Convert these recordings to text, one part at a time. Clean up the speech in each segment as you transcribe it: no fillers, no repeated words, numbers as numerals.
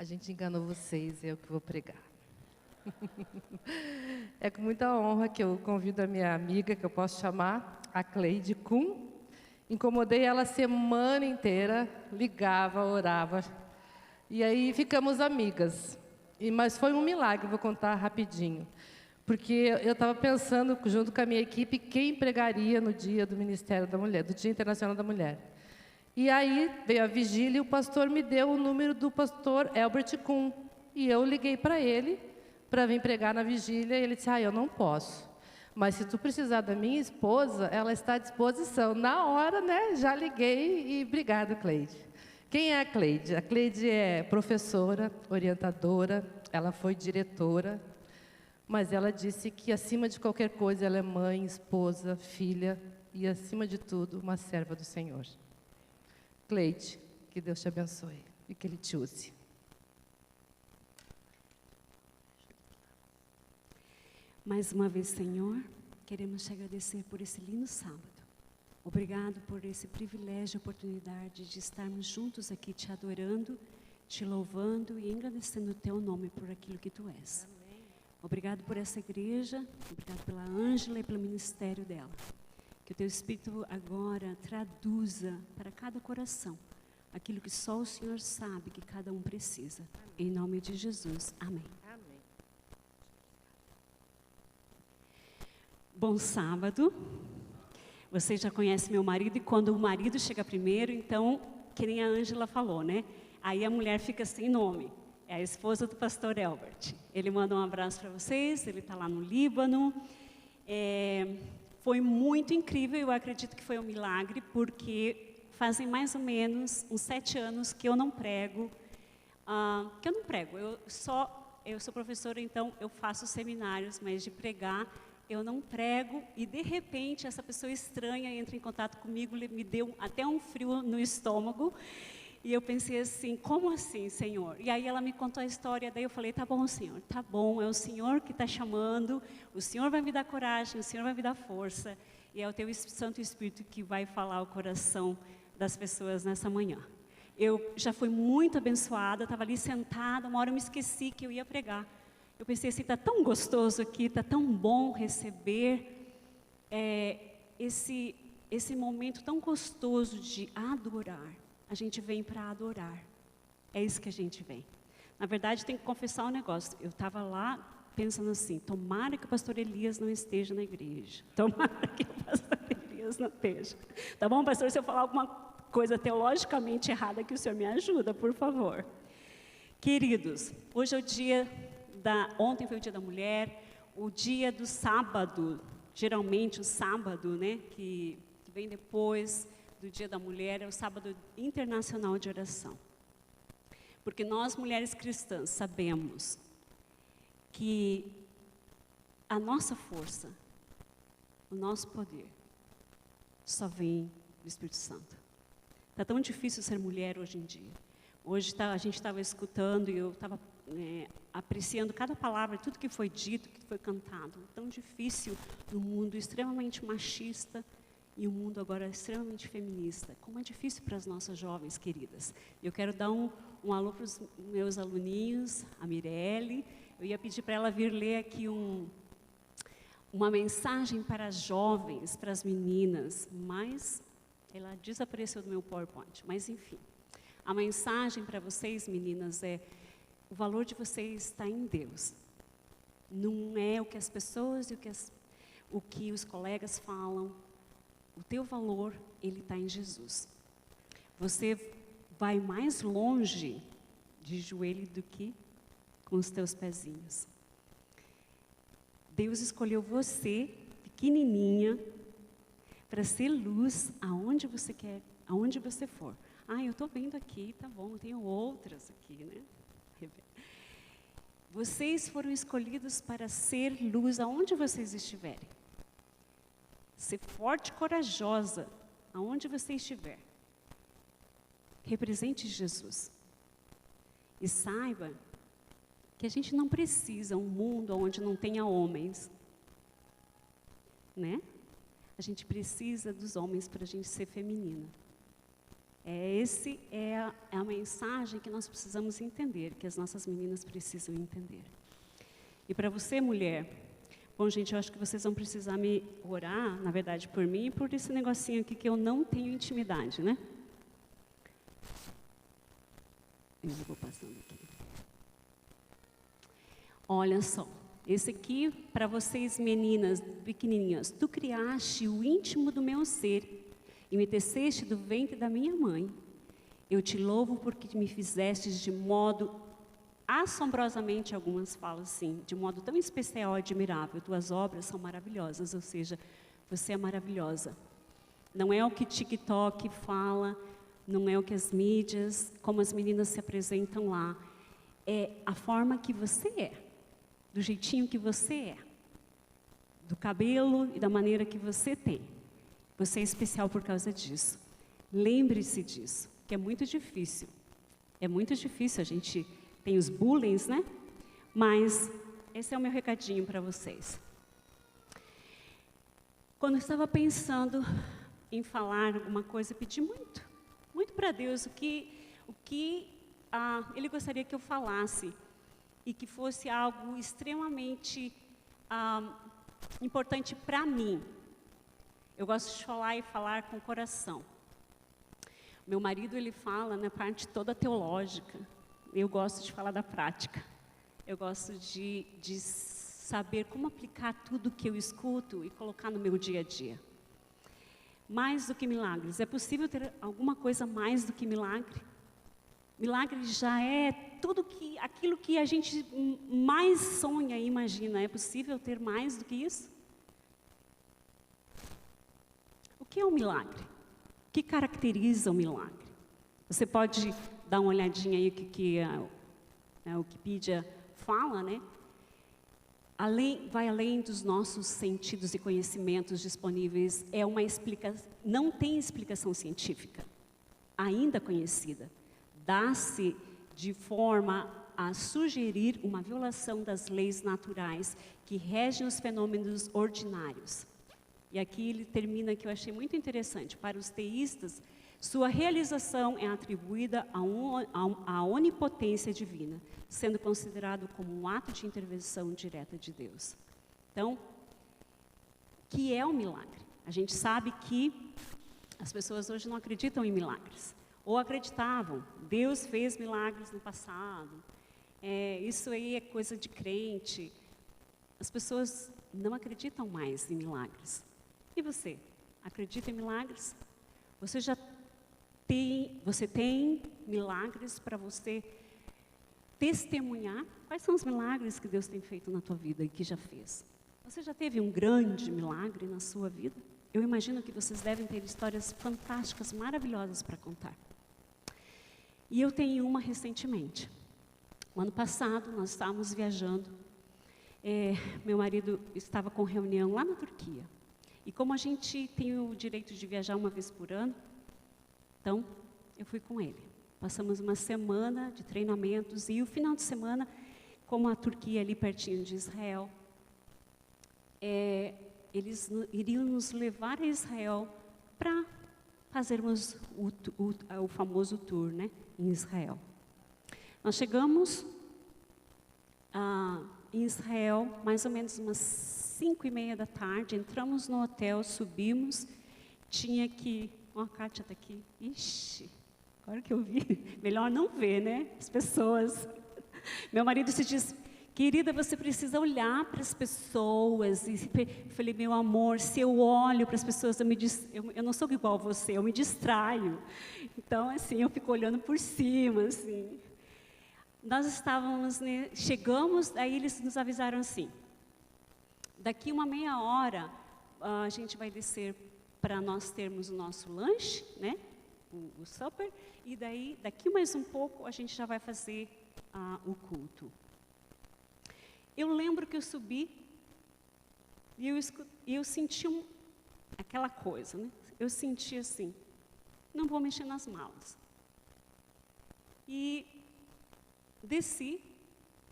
A gente enganou vocês, eu que vou pregar. É com muita honra que eu convido a minha amiga, que eu posso chamar, a Cleide Kuhn. Incomodei ela a semana inteira, ligava, orava. E aí ficamos amigas. Mas foi um milagre, vou contar rapidinho. Porque eu estava pensando, junto com a minha equipe, quem pregaria no dia do Ministério da Mulher, do Dia Internacional da Mulher. E aí veio a vigília e o pastor me deu o número do pastor Elbert Kuhn. E eu liguei para ele, para vir pregar na vigília, e ele disse, eu não posso. Mas se tu precisar da minha esposa, ela está à disposição. Na hora, né, já liguei e obrigada, Cleide. Quem é a Cleide? A Cleide é professora, orientadora, ela foi diretora, mas ela disse que, acima de qualquer coisa, ela é mãe, esposa, filha e, acima de tudo, uma serva do Senhor. Cleide, que Deus te abençoe e que Ele te use. Mais uma vez, Senhor, queremos te agradecer por esse lindo sábado. Obrigado por esse privilégio e oportunidade de estarmos juntos aqui te adorando, te louvando e engrandecendo o teu nome por aquilo que tu és. Amém. Obrigado por essa igreja, obrigado pela Ângela e pelo ministério dela. Que o teu Espírito agora traduza para cada coração aquilo que só o Senhor sabe que cada um precisa. Amém. Em nome de Jesus. Amém. Amém. Bom sábado. Você já conhece meu marido e quando o marido chega primeiro, então, que nem a Ângela falou, né? Aí a mulher fica sem nome. É a esposa do pastor Elbert. Ele manda um abraço para vocês, ele está lá no Líbano. Foi muito incrível, eu acredito que foi um milagre, porque fazem mais ou menos uns 7 anos que eu não prego. Eu sou professora, então eu faço seminários, mas de pregar eu não prego, e de repente essa pessoa estranha entra em contato comigo, me deu até um frio no estômago, e eu pensei assim, como assim, Senhor? E aí ela me contou a história, daí eu falei, tá bom, Senhor, tá bom, é o Senhor que está chamando, o Senhor vai me dar coragem, o Senhor vai me dar força, e é o teu Santo Espírito que vai falar ao coração das pessoas nessa manhã. Eu já fui muito abençoada, estava ali sentada, uma hora eu me esqueci que eu ia pregar. Eu pensei assim, está tão gostoso aqui, está tão bom receber esse momento tão gostoso de adorar. A gente vem para adorar. É isso que a gente vem. Na verdade, tem que confessar um negócio. Eu estava lá pensando assim, tomara que o pastor Elias não esteja na igreja. Tomara que o pastor Elias não esteja. Tá bom, pastor? Se eu falar alguma coisa teologicamente errada, que o senhor me ajuda, por favor. Queridos, hoje é o dia... Ontem foi o dia da mulher, o dia do sábado, geralmente o sábado, né, que vem depois do dia da mulher, é o sábado internacional de oração. Porque nós, mulheres cristãs, sabemos que a nossa força, o nosso poder, só vem do Espírito Santo. Está tão difícil ser mulher hoje em dia. Hoje a gente estava escutando e eu estava apreciando cada palavra, tudo que foi dito, que foi cantado. Tão difícil no mundo extremamente machista e um mundo agora extremamente feminista. Como é difícil para as nossas jovens queridas. Eu quero dar um alô para os meus aluninhos, a Mirelle. Eu ia pedir para ela vir ler aqui uma mensagem para as jovens, para as meninas, mas ela desapareceu do meu PowerPoint. Mas enfim, a mensagem para vocês, meninas, é: o valor de vocês está em Deus. Não é o que as pessoas e o que os colegas falam. O teu valor, ele está em Jesus. Você vai mais longe de joelho do que com os teus pezinhos. Deus escolheu você, pequenininha, para ser luz aonde você quer, aonde você for. Eu estou vendo aqui, tá bom, tenho outras aqui, né? Vocês foram escolhidos para ser luz aonde vocês estiverem. Ser forte e corajosa aonde você estiver. Represente Jesus. E saiba que a gente não precisa um mundo onde não tenha homens. Né? A gente precisa dos homens para a gente ser feminina. Esse é a mensagem que nós precisamos entender, que as nossas meninas precisam entender. E para você, mulher, bom, gente, eu acho que vocês vão precisar me orar, na verdade, por mim e por esse negocinho aqui que eu não tenho intimidade, né? Eu vou passando aqui. Olha só, esse aqui, para vocês meninas pequenininhas, tu criaste o íntimo do meu ser e me teceste do ventre da minha mãe. Eu te louvo porque me fizestes de modo assombrosamente, algumas falam assim, de modo tão especial e admirável. Tuas obras são maravilhosas, ou seja, você é maravilhosa. Não é o que TikTok fala, não é o que as mídias, como as meninas se apresentam lá. É a forma que você é, do jeitinho que você é, do cabelo e da maneira que você tem. Você é especial por causa disso. Lembre-se disso, que é muito difícil. É muito difícil, a gente tem os bullying, né? Mas esse é o meu recadinho para vocês. Quando eu estava pensando em falar alguma coisa, pedi muito para Deus o que Ele gostaria que eu falasse e que fosse algo extremamente importante para mim. Eu gosto de falar e falar com o coração. Meu marido, ele fala na parte toda teológica. Eu gosto de falar da prática. Eu gosto de saber como aplicar tudo que eu escuto e colocar no meu dia a dia. Mais do que milagres. É possível ter alguma coisa mais do que milagre? Milagre já é aquilo que a gente mais sonha e imagina. É possível ter mais do que isso? O que é um milagre? O que caracteriza o milagre? Você pode dar uma olhadinha aí o Wikipedia fala, né? Vai além dos nossos sentidos e conhecimentos disponíveis. Não tem explicação científica ainda conhecida. Dá-se de forma a sugerir uma violação das leis naturais que regem os fenômenos ordinários. E aqui ele termina, que eu achei muito interessante. Para os teístas, sua realização é atribuída à onipotência divina, sendo considerado como um ato de intervenção direta de Deus. Então, o que é um milagre? A gente sabe que as pessoas hoje não acreditam em milagres. Ou acreditavam, Deus fez milagres no passado, isso aí é coisa de crente. As pessoas não acreditam mais em milagres. E você? Acredita em milagres? Você tem milagres para você testemunhar? Quais são os milagres que Deus tem feito na tua vida e que já fez? Você já teve um grande milagre na sua vida? Eu imagino que vocês devem ter histórias fantásticas, maravilhosas para contar. E eu tenho uma recentemente. No ano passado, nós estávamos viajando. Meu marido estava com reunião lá na Turquia. E como a gente tem o direito de viajar uma vez por ano, então eu fui com ele. Passamos uma semana de treinamentos e o final de semana, como a Turquia é ali pertinho de Israel, eles iriam nos levar a Israel para fazermos o famoso tour, né, em Israel. Nós chegamos em Israel, mais ou menos umas 5:30 da tarde, entramos no hotel, subimos, tinha que... Ó, a Kátia está aqui. Ixi, agora que eu vi, melhor não ver, né, as pessoas. Meu marido se diz, querida, você precisa olhar para as pessoas. E eu falei, meu amor, se eu olho para as pessoas, eu não sou igual a você, eu me distraio. Então, assim, eu fico olhando por cima, assim. Nós estávamos, né, chegamos, aí eles nos avisaram assim, daqui uma meia hora, a gente vai descer para nós termos o nosso lanche, né, o supper, e daí, daqui mais um pouco, a gente já vai fazer o culto. Eu lembro que eu subi e eu senti aquela coisa, né? Eu senti assim, não vou mexer nas malas. E desci,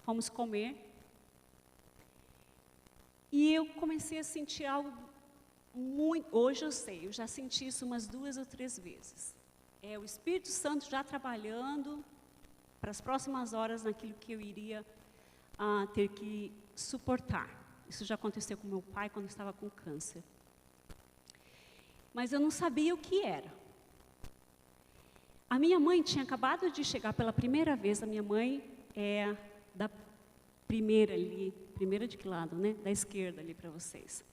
fomos comer, e eu comecei a sentir algo muito... Hoje eu sei, eu já senti isso umas 2 ou 3 vezes. o Espírito Santo já trabalhando para as próximas horas naquilo que eu iria ter que suportar. Isso já aconteceu com meu pai quando estava com câncer. Mas eu não sabia o que era. A minha mãe tinha acabado de chegar pela primeira vez. A minha mãe é da primeira ali, primeira de que lado, né? Da esquerda ali para vocês.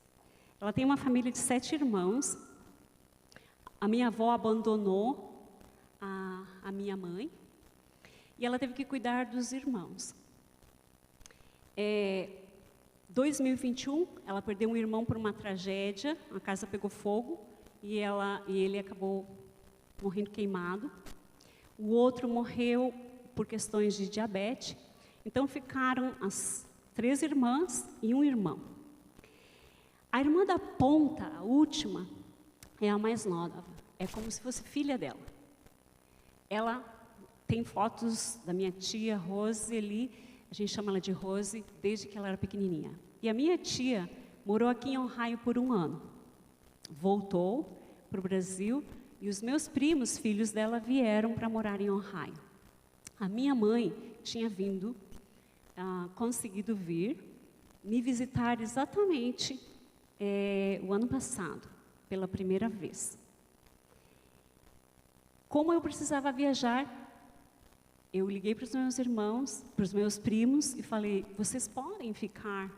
Ela tem uma família de 7 irmãos. A minha avó abandonou a minha mãe e ela teve que cuidar dos irmãos. 2021, ela perdeu um irmão por uma tragédia, a casa pegou fogo e ele acabou morrendo queimado. O outro morreu por questões de diabetes. Então ficaram as 3 irmãs e um irmão. A irmã da ponta, a última, é a mais nova. É como se fosse filha dela. Ela tem fotos da minha tia Rose ali, a gente chama ela de Rose, desde que ela era pequenininha. E a minha tia morou aqui em Ohio por 1 ano. Voltou para o Brasil e os meus primos, filhos dela, vieram para morar em Ohio. A minha mãe tinha conseguido vir me visitar exatamente o ano passado, pela primeira vez. Como eu precisava viajar, eu liguei para os meus irmãos, para os meus primos e falei, vocês podem ficar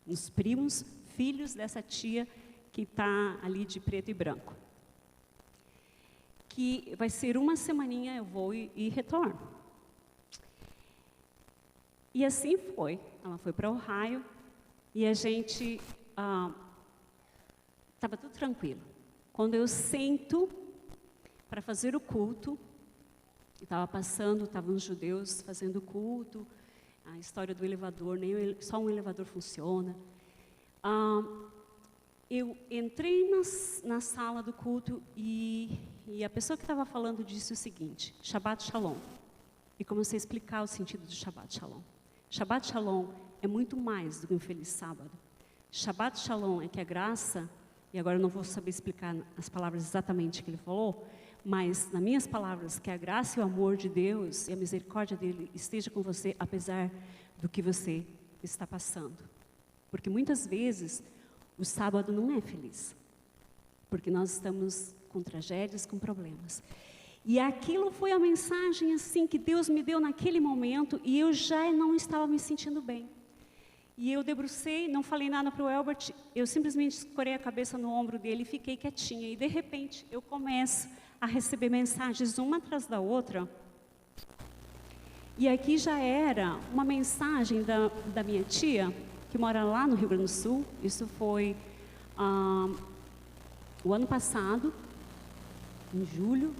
nos primos, filhos dessa tia que está ali de preto e branco. Que vai ser 1 semaninha, eu vou e retorno. E assim foi. Ela foi para Ohio e a gente estava tudo tranquilo. Quando eu sento para fazer o culto, estavam os judeus fazendo culto, a história do elevador, só um elevador funciona. Eu entrei na sala do culto e a pessoa que estava falando disse o seguinte, Shabbat Shalom. E comecei a explicar o sentido do Shabbat Shalom. Shabbat Shalom é muito mais do que um feliz sábado. Shabbat Shalom é que a graça, e agora eu não vou saber explicar as palavras exatamente que ele falou, mas, nas minhas palavras, que a graça e o amor de Deus e a misericórdia dele esteja com você, apesar do que você está passando. Porque muitas vezes, o sábado não é feliz. Porque nós estamos com tragédias, com problemas. E aquilo foi a mensagem, assim, que Deus me deu naquele momento, e eu já não estava me sentindo bem. E eu debrucei, não falei nada para o Elbert, eu simplesmente escorei a cabeça no ombro dele e fiquei quietinha. E, de repente, eu começo a receber mensagens uma atrás da outra. E aqui já era uma mensagem da minha tia, que mora lá no Rio Grande do Sul. Isso foi o ano passado, em julho,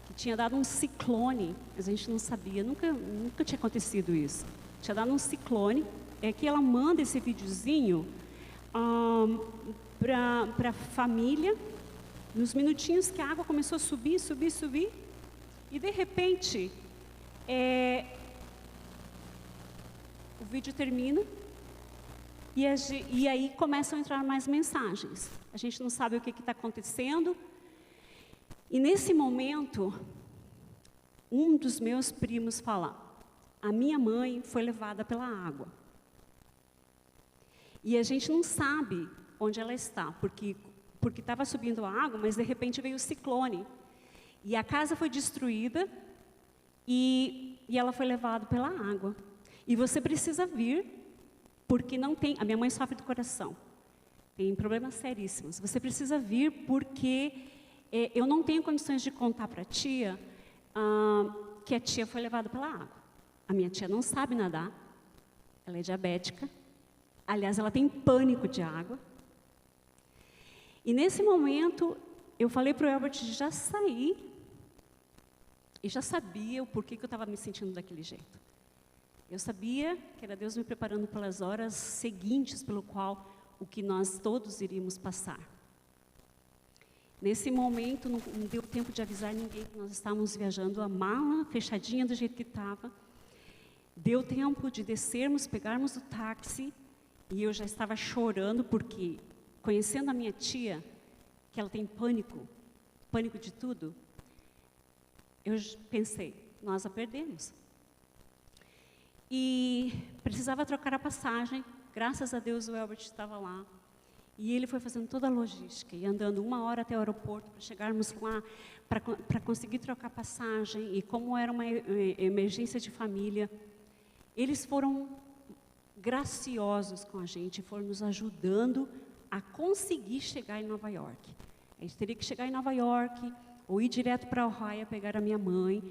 que tinha dado um ciclone, mas a gente não sabia, nunca tinha acontecido isso. Tinha dado um ciclone, é que ela manda esse videozinho para a família, nos minutinhos que a água começou a subir, e de repente, o vídeo termina, e aí começam a entrar mais mensagens. A gente não sabe o que está acontecendo, e nesse momento, um dos meus primos fala, a minha mãe foi levada pela água. E a gente não sabe onde ela está, porque estava subindo a água, mas de repente veio o ciclone. E a casa foi destruída e ela foi levada pela água. E você precisa vir, porque não tem... A minha mãe sofre do coração. Tem problemas seríssimos. Você precisa vir porque eu não tenho condições de contar para a tia que a tia foi levada pela água. A minha tia não sabe nadar, ela é diabética. Aliás, ela tem pânico de água. E nesse momento, eu falei para o Elbert de já sair, e já sabia o porquê que eu estava me sentindo daquele jeito. Eu sabia que era Deus me preparando pelas horas seguintes, pelo qual o que nós todos iríamos passar. Nesse momento, não deu tempo de avisar ninguém que nós estávamos viajando, a mala fechadinha do jeito que estava. Deu tempo de descermos, pegarmos o táxi, e eu já estava chorando, porque, conhecendo a minha tia, que ela tem pânico, pânico de tudo, eu pensei, nós a perdemos. E precisava trocar a passagem, graças a Deus o Elbert estava lá. E ele foi fazendo toda a logística, e andando 1 hora até o aeroporto para chegarmos lá, para conseguir trocar passagem. E como era uma emergência de família, eles foram graciosos com a gente, foram nos ajudando a conseguir chegar em Nova York. A gente teria que chegar em Nova York, ou ir direto para Ohio, pegar a minha mãe,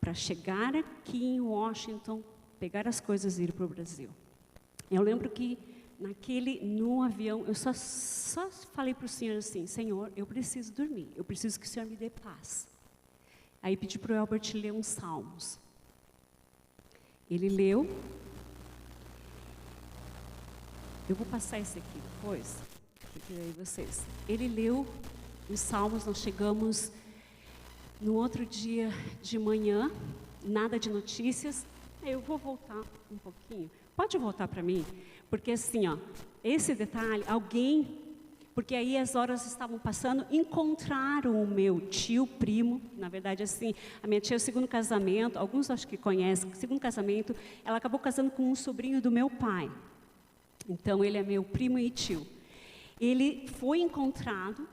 para chegar aqui em Washington, pegar as coisas e ir para o Brasil. Eu lembro que no avião, eu só falei para o Senhor assim, Senhor, eu preciso dormir, eu preciso que o Senhor me dê paz. Aí pedi para o Elbert ler uns salmos. Ele leu. Eu vou passar esse aqui depois, porque aí vocês. Ele leu os salmos, nós chegamos no outro dia de manhã, nada de notícias. Eu vou voltar um pouquinho. Pode voltar para mim? Porque assim, ó, esse detalhe, porque aí as horas estavam passando, encontraram o meu tio, primo, na verdade assim, a minha tia é o segundo casamento, alguns acho que conhecem, segundo casamento, ela acabou casando com um sobrinho do meu pai. Então ele é meu primo e tio. Ele foi encontrado,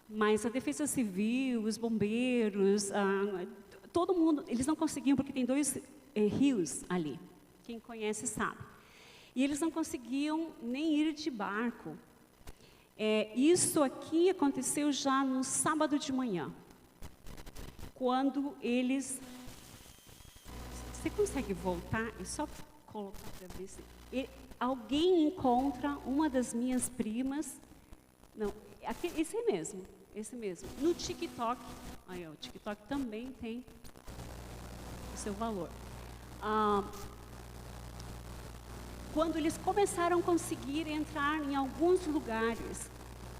mas a Defesa Civil, os bombeiros, todo mundo, eles não conseguiam, porque tem 2 rios ali, quem conhece sabe. E eles não conseguiam nem ir de barco. Isso aqui aconteceu já no sábado de manhã, quando eles... Você consegue voltar e só colocar para ver se... Alguém encontra uma das minhas primas, não, esse mesmo, no TikTok, aí, ó, o TikTok também tem o seu valor. Quando eles começaram a conseguir entrar em alguns lugares,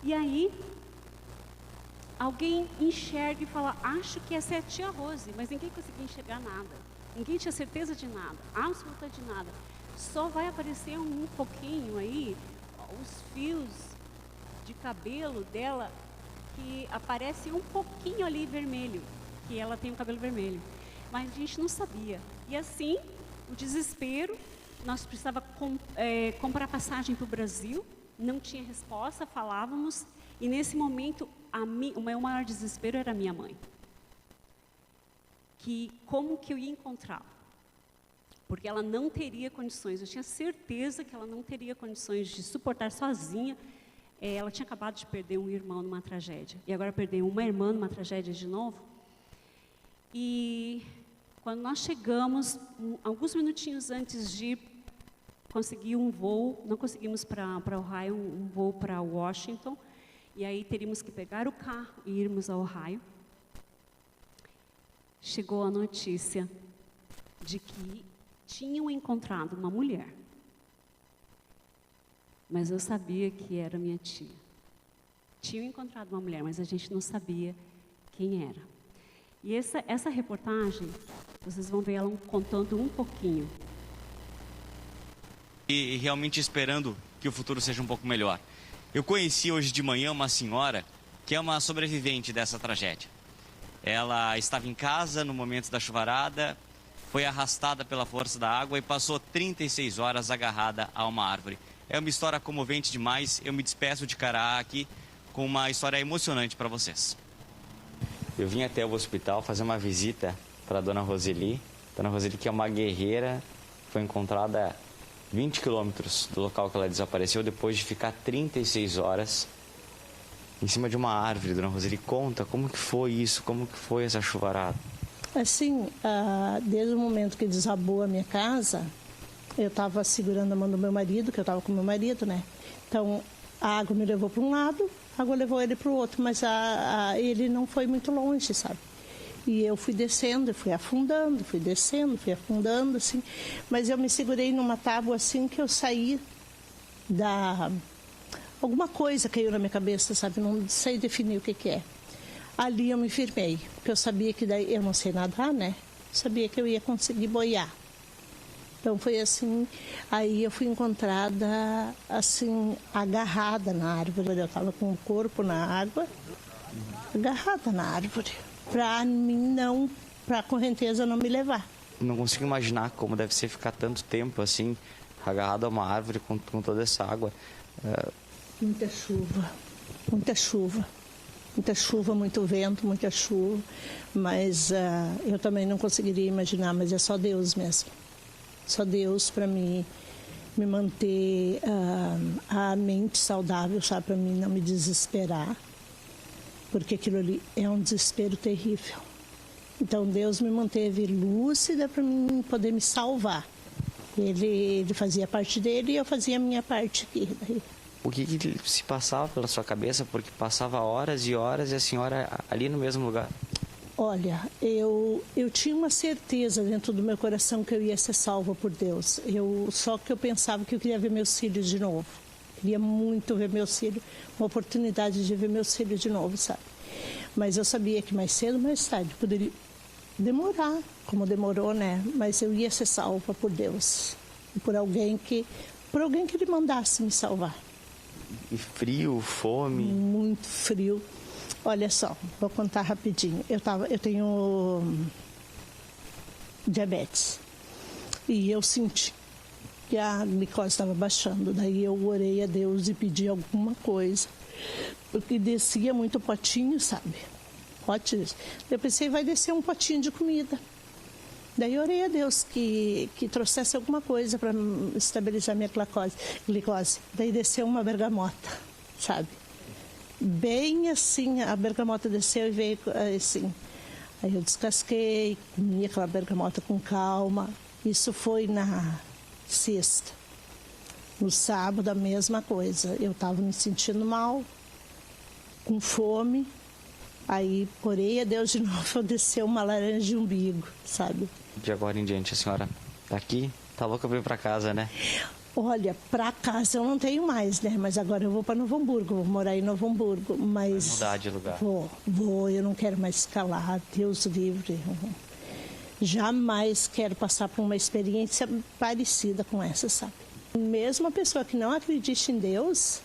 e aí alguém enxerga e fala, acho que essa é a tia Rose, mas ninguém conseguia enxergar nada, ninguém tinha certeza de nada, absoluta de nada. Só vai aparecer um pouquinho aí, os fios de cabelo dela, que aparece um pouquinho ali vermelho, que ela tem o cabelo vermelho. Mas a gente não sabia. E assim, o desespero, nós precisávamos comprar passagem para o Brasil, não tinha resposta, falávamos, e nesse momento, o meu maior desespero era a minha mãe. Como que eu ia encontrá-la? Porque ela não teria condições, eu tinha certeza que ela não teria condições de suportar sozinha. Ela tinha acabado de perder um irmão numa tragédia, e agora perdeu uma irmã numa tragédia de novo. E quando nós chegamos, alguns minutinhos antes de conseguir um voo, não conseguimos para Ohio, um voo para Washington, e aí teríamos que pegar o carro e irmos a Ohio. Chegou a notícia de que tinham encontrado uma mulher, mas eu sabia que era minha tia. Tinham encontrado uma mulher, mas a gente não sabia quem era. E essa reportagem, vocês vão ver ela contando um pouquinho. E realmente esperando que o futuro seja um pouco melhor. Eu conheci hoje de manhã uma senhora que é uma sobrevivente dessa tragédia. Ela estava em casa no momento da chuvarada, foi arrastada pela força da água e passou 36 horas agarrada a uma árvore. É uma história comovente demais. Eu me despeço de Caraá aqui com uma história emocionante para vocês. Eu vim até o hospital fazer uma visita para a Dona Roseli. Dona Roseli, que é uma guerreira, foi encontrada a 20 quilômetros do local que ela desapareceu, depois de ficar 36 horas em cima de uma árvore. Dona Roseli, conta como que foi isso, como que foi essa chuvarada? Assim, desde o momento que desabou a minha casa, eu estava segurando a mão do meu marido, que eu estava com meu marido, né? Então, a água me levou para um lado, a água levou ele para o outro, mas ele não foi muito longe, sabe? E eu fui descendo, fui afundando, fui descendo, fui afundando, assim. Mas eu me segurei numa tábua, assim, que eu saí alguma coisa caiu na minha cabeça, sabe? Não sei definir o que é. Ali eu me firmei, porque eu sabia que daí eu não sei nadar, né? Sabia que eu ia conseguir boiar. Então foi assim, aí eu fui encontrada assim, agarrada na árvore. Eu estava com o corpo na água agarrada na árvore, para mim não, para a correnteza não me levar. Não consigo imaginar como deve ser ficar tanto tempo assim, agarrado a uma árvore com toda essa água. Muita chuva, muita chuva. Muita chuva, muito vento, muita chuva. Mas eu também não conseguiria imaginar, mas é só Deus mesmo. Só Deus para me manter a mente saudável, sabe? Para mim não me desesperar. Porque aquilo ali é um desespero terrível. Então Deus me manteve lúcida para mim poder me salvar. Ele fazia a parte dele e eu fazia a minha parte aqui. O que se passava pela sua cabeça? Porque passava horas e horas e a senhora ali no mesmo lugar. Olha, eu tinha uma certeza dentro do meu coração que eu ia ser salva por Deus. Só que eu pensava que eu queria ver meus filhos de novo. Queria muito ver meus filhos, uma oportunidade de ver meus filhos de novo, sabe? Mas eu sabia que mais cedo ou mais tarde poderia demorar, como demorou, né? Mas eu ia ser salva por Deus. E por alguém que Ele mandasse me salvar. E frio, fome? Muito frio. Olha só, vou contar rapidinho. Eu tenho diabetes. E eu senti que a glicose estava baixando. Daí eu orei a Deus e pedi alguma coisa. Porque descia muito potinho, sabe? Potes. Eu pensei, vai descer um potinho de comida. Daí eu orei a Deus que trouxesse alguma coisa para estabilizar minha glicose. Daí desceu uma bergamota, sabe? Bem assim, a bergamota desceu e veio assim. Aí eu descasquei, comi aquela bergamota com calma. Isso foi na sexta. No sábado, a mesma coisa. Eu estava me sentindo mal, com fome. Aí orei a Deus de novo, desceu uma laranja de umbigo, sabe? De agora em diante, a senhora tá aqui, tá louca pra ir pra casa, né? Olha, pra casa eu não tenho mais, né? Mas agora eu vou para Novo Hamburgo, vou morar em Novo Hamburgo. Mas vai mudar de lugar. Vou, eu não quero mais ficar lá, Deus livre. Jamais quero passar por uma experiência parecida com essa, sabe? Mesmo a pessoa que não acredita em Deus,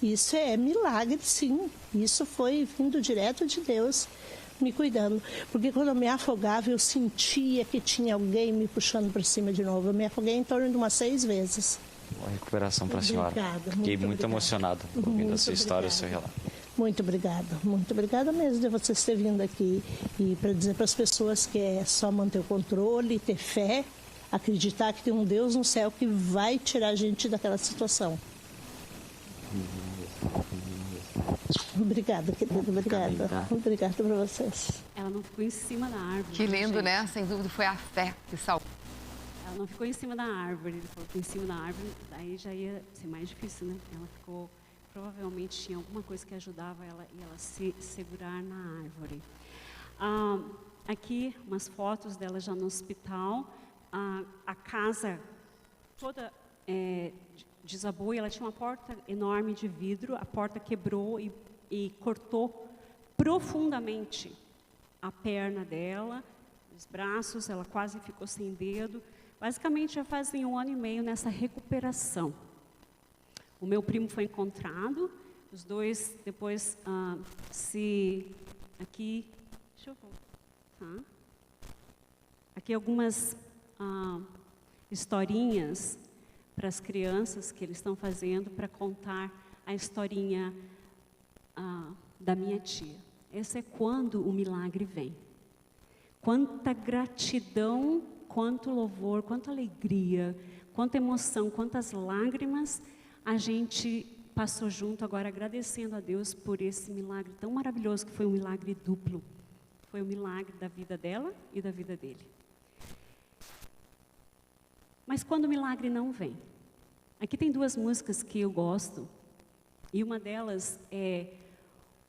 isso é milagre, sim. Isso foi vindo direto de Deus me cuidando. Porque quando eu me afogava, eu sentia que tinha alguém me puxando para cima de novo. Eu me afoguei em torno de umas 6 vezes. Boa recuperação para a senhora. Obrigada. Fiquei muito emocionado ouvindo a sua história, o seu relato. Muito obrigada mesmo de vocês terem vindo aqui. E para dizer para as pessoas que é só manter o controle, ter fé, acreditar que tem um Deus no céu que vai tirar a gente daquela situação. Obrigada, querida, obrigada. Obrigada para vocês. Ela não ficou em cima da árvore. Que lindo, gente. né? Sem dúvida foi a fé que salvou. Ela não ficou em cima da árvore. Ele falou que em cima da árvore, daí já ia ser mais difícil, né? Ela ficou, provavelmente tinha alguma coisa que ajudava ela e ela se segurar na árvore. Aqui, umas fotos dela já no hospital. A casa toda desabou e ela tinha uma porta enorme de vidro. A porta quebrou e cortou profundamente a perna dela, os braços, ela quase ficou sem dedo. Basicamente, já fazem 1 ano e meio nessa recuperação. O meu primo foi encontrado, os dois depois aqui, deixa eu voltar. Aqui algumas historinhas para as crianças que eles estão fazendo para contar a historinha da minha tia. Esse é quando o milagre vem. Quanta gratidão, quanto louvor, quanta alegria, quanta emoção, quantas lágrimas a gente passou junto agora agradecendo a Deus por esse milagre tão maravilhoso que foi um milagre duplo. Foi o milagre da vida dela e da vida dele. Mas quando o milagre não vem? Aqui tem 2 músicas que eu gosto. E uma delas é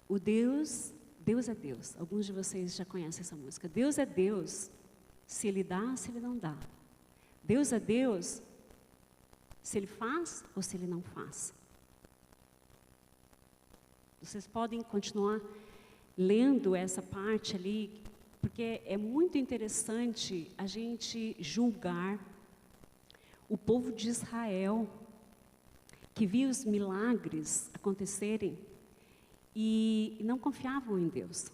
o Deus é Deus. Alguns de vocês já conhecem essa música. Deus é Deus, se Ele dá, se Ele não dá. Deus é Deus, se Ele faz ou se Ele não faz. Vocês podem continuar lendo essa parte ali, porque é muito interessante a gente julgar o povo de Israel, que viu os milagres acontecerem, e não confiavam em Deus.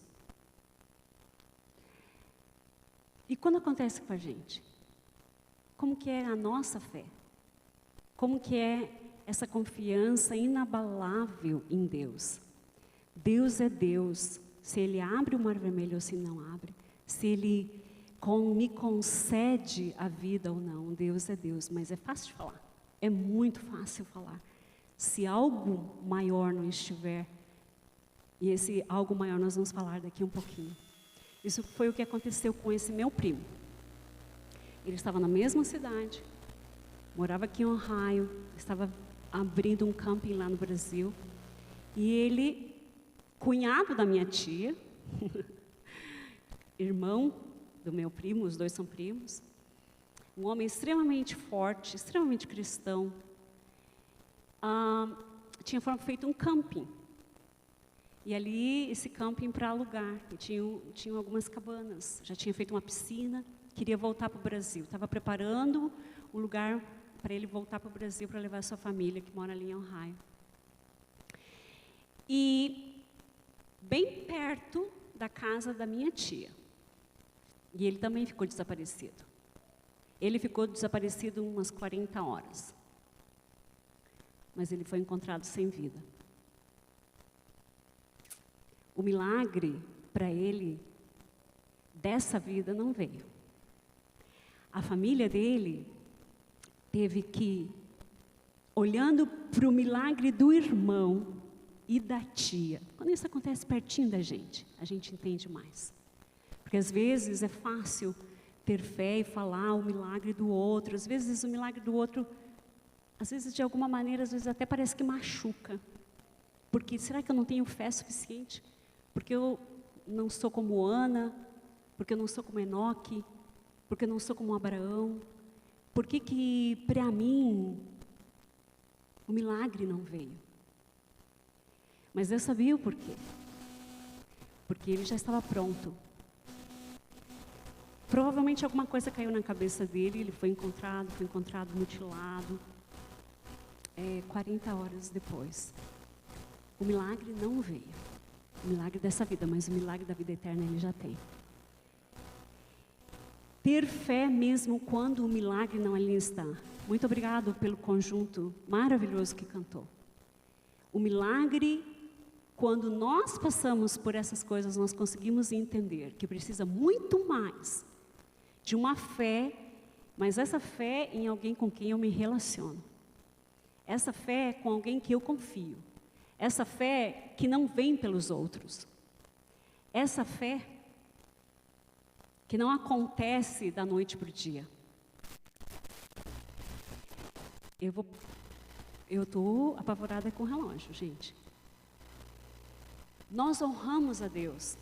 E quando acontece com a gente? Como que é a nossa fé? Como que é essa confiança inabalável em Deus? Deus é Deus. Se Ele abre o mar vermelho ou se não abre, se Ele me concede a vida ou não, Deus é Deus. Mas é fácil de falar, é muito fácil falar. Se algo maior não estiver, e esse algo maior nós vamos falar daqui um pouquinho. Isso foi o que aconteceu com esse meu primo. Ele estava na mesma cidade, morava aqui em Ohio, estava abrindo um camping lá no Brasil, e ele, cunhado da minha tia, irmão do meu primo, os dois são primos, um homem extremamente forte, extremamente cristão, tinha feito um camping. E ali, esse camping para alugar, e tinham algumas cabanas, já tinha feito uma piscina, queria voltar para o Brasil, estava preparando o lugar para ele voltar para o Brasil, para levar a sua família, que mora ali em Ohio. E bem perto da casa da minha tia. E ele também ficou desaparecido. Ele ficou desaparecido umas 40 horas. Mas ele foi encontrado sem vida. O milagre para ele dessa vida não veio. A família dele teve que, olhando para o milagre do irmão e da tia, quando isso acontece pertinho da gente, a gente entende mais. Porque às vezes é fácil ter fé e falar o milagre do outro, às vezes o milagre do outro, às vezes de alguma maneira, às vezes até parece que machuca. Porque será que eu não tenho fé suficiente? Porque eu não sou como Ana, porque eu não sou como Enoque, porque eu não sou como Abraão. Por que para mim o milagre não veio? Mas eu sabia o porquê. Porque ele já estava pronto. Provavelmente alguma coisa caiu na cabeça dele, ele foi encontrado mutilado. 40 horas depois. O milagre não veio. O milagre dessa vida, mas o milagre da vida eterna ele já tem. Ter fé mesmo quando o milagre não ali está. Muito obrigado pelo conjunto maravilhoso que cantou. O milagre, quando nós passamos por essas coisas, nós conseguimos entender que precisa muito mais de uma fé, mas essa fé em alguém com quem eu me relaciono. Essa fé é com alguém que eu confio. Essa fé que não vem pelos outros. Essa fé que não acontece da noite para o dia. Eu estou apavorada com o relógio, gente. Nós honramos a Deus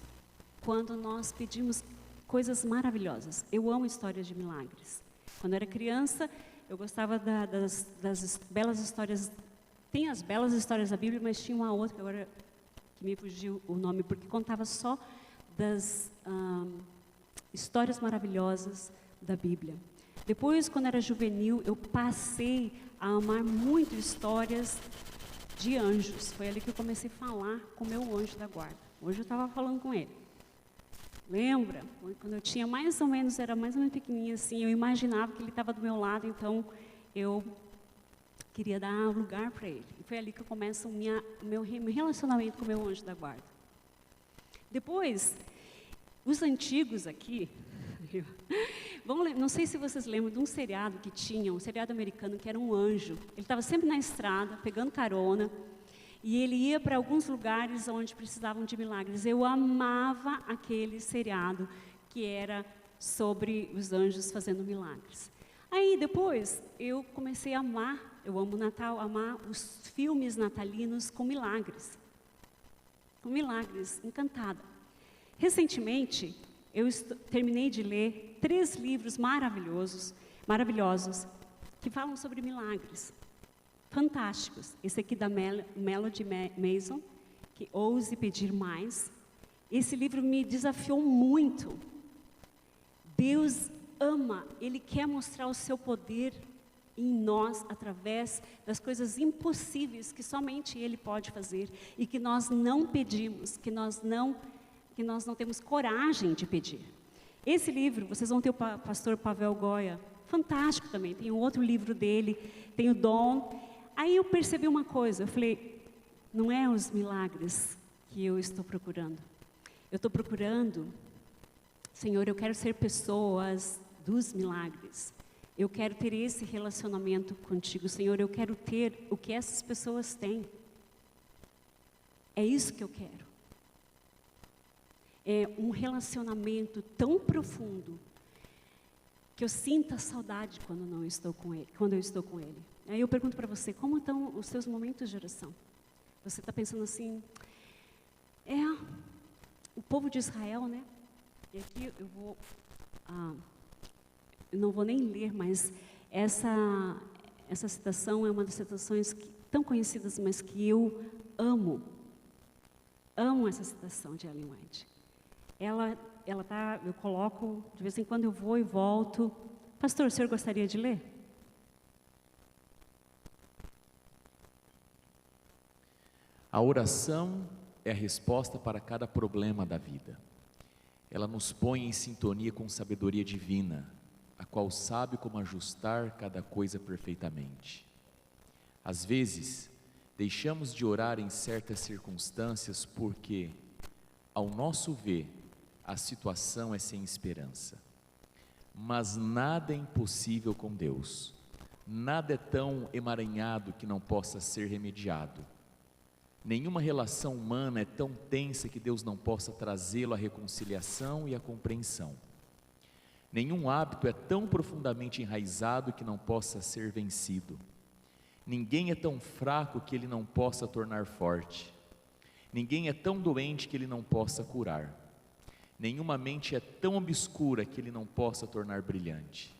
quando nós pedimos coisas maravilhosas. Eu amo histórias de milagres. Quando eu era criança, eu gostava das belas histórias. Tem as belas histórias da Bíblia, mas tinha uma outra que agora que me fugiu o nome, porque contava só das histórias maravilhosas da Bíblia. Depois, quando era juvenil, eu passei a amar muito histórias de anjos. Foi ali que eu comecei a falar com o meu anjo da guarda. Hoje eu estava falando com ele. Lembra? Quando eu tinha mais ou menos, era mais ou menos pequenininha assim, eu imaginava que ele estava do meu lado, então eu queria dar lugar para ele. E foi ali que eu começo o meu relacionamento com o meu anjo da guarda. Depois, os antigos aqui, não sei se vocês lembram de um seriado que tinha, um seriado americano que era um anjo. Ele estava sempre na estrada, pegando carona, e ele ia para alguns lugares onde precisavam de milagres. Eu amava aquele seriado que era sobre os anjos fazendo milagres. Aí depois eu comecei a amar, eu amo o Natal, amar os filmes natalinos com milagres. Com milagres, encantada. Recentemente, eu terminei de ler 3 livros maravilhosos, que falam sobre milagres. Fantásticos. Esse aqui da Melody Mason, que Ouse Pedir Mais. Esse livro me desafiou muito. Deus ama, Ele quer mostrar o seu poder em nós através das coisas impossíveis que somente Ele pode fazer e que nós não pedimos, que nós não temos coragem de pedir. Esse livro, vocês vão ter o pastor Pavel Goya, fantástico também, tem um outro livro dele, tem o Dom. Aí eu percebi uma coisa, eu falei, não é os milagres que eu estou procurando. Eu estou procurando, Senhor, eu quero ser pessoas dos milagres. Eu quero ter esse relacionamento contigo, Senhor. Eu quero ter o que essas pessoas têm. É isso que eu quero. É um relacionamento tão profundo que eu sinta saudade quando não estou com ele, quando eu estou com ele. Aí eu pergunto para você, como estão os seus momentos de oração? Você está pensando assim, o povo de Israel, né? E aqui eu não vou nem ler, mas essa citação é uma das citações tão conhecidas, mas que eu amo. Amo essa citação de Ellen White. Ela tá, eu coloco, de vez em quando eu vou e volto. Pastor, o senhor gostaria de ler? A oração é a resposta para cada problema da vida. Ela nos põe em sintonia com sabedoria divina, a qual sabe como ajustar cada coisa perfeitamente. Às vezes, deixamos de orar em certas circunstâncias porque, ao nosso ver, a situação é sem esperança. Mas nada é impossível com Deus. Nada é tão emaranhado que não possa ser remediado. Nenhuma relação humana é tão tensa que Deus não possa trazê-lo à reconciliação e à compreensão. Nenhum hábito é tão profundamente enraizado que não possa ser vencido. Ninguém é tão fraco que ele não possa tornar forte. Ninguém é tão doente que ele não possa curar. Nenhuma mente é tão obscura que ele não possa tornar brilhante.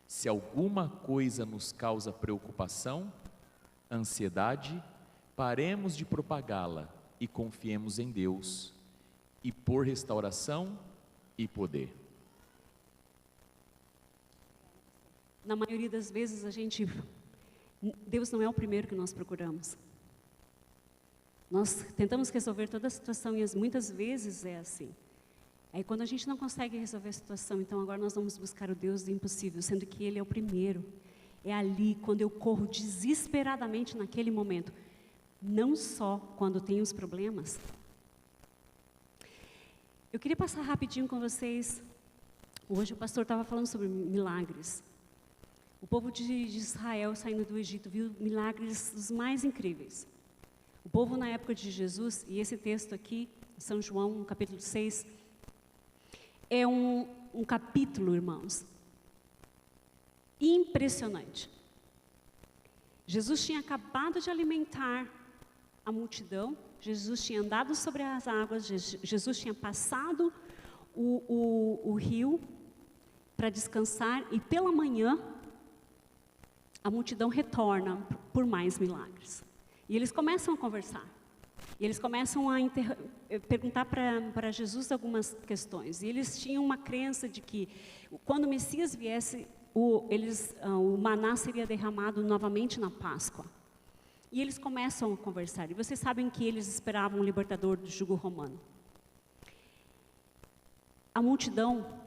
Se alguma coisa nos causa preocupação, ansiedade, paremos de propagá-la e confiemos em Deus, e por restauração e poder. Na maioria das vezes Deus não é o primeiro que nós procuramos. Nós tentamos resolver toda a situação e muitas vezes é assim. Aí quando a gente não consegue resolver a situação, então agora nós vamos buscar o Deus do impossível, sendo que Ele é o primeiro. É ali, quando eu corro desesperadamente naquele momento, não só quando tem os problemas. Eu queria passar rapidinho com vocês. Hoje o pastor estava falando sobre milagres. O povo de Israel saindo do Egito viu milagres dos mais incríveis. O povo na época de Jesus, e esse texto aqui, São João, no capítulo 6, é um capítulo, irmãos, impressionante. Jesus tinha acabado de alimentar a multidão, Jesus tinha andado sobre as águas, Jesus tinha passado o rio para descansar, e pela manhã a multidão retorna por mais milagres. E eles começam a conversar. E eles começam a perguntar para Jesus algumas questões. E eles tinham uma crença de que quando o Messias viesse, o maná seria derramado novamente na Páscoa. E eles começam a conversar. E vocês sabem que eles esperavam um libertador do jugo romano. A multidão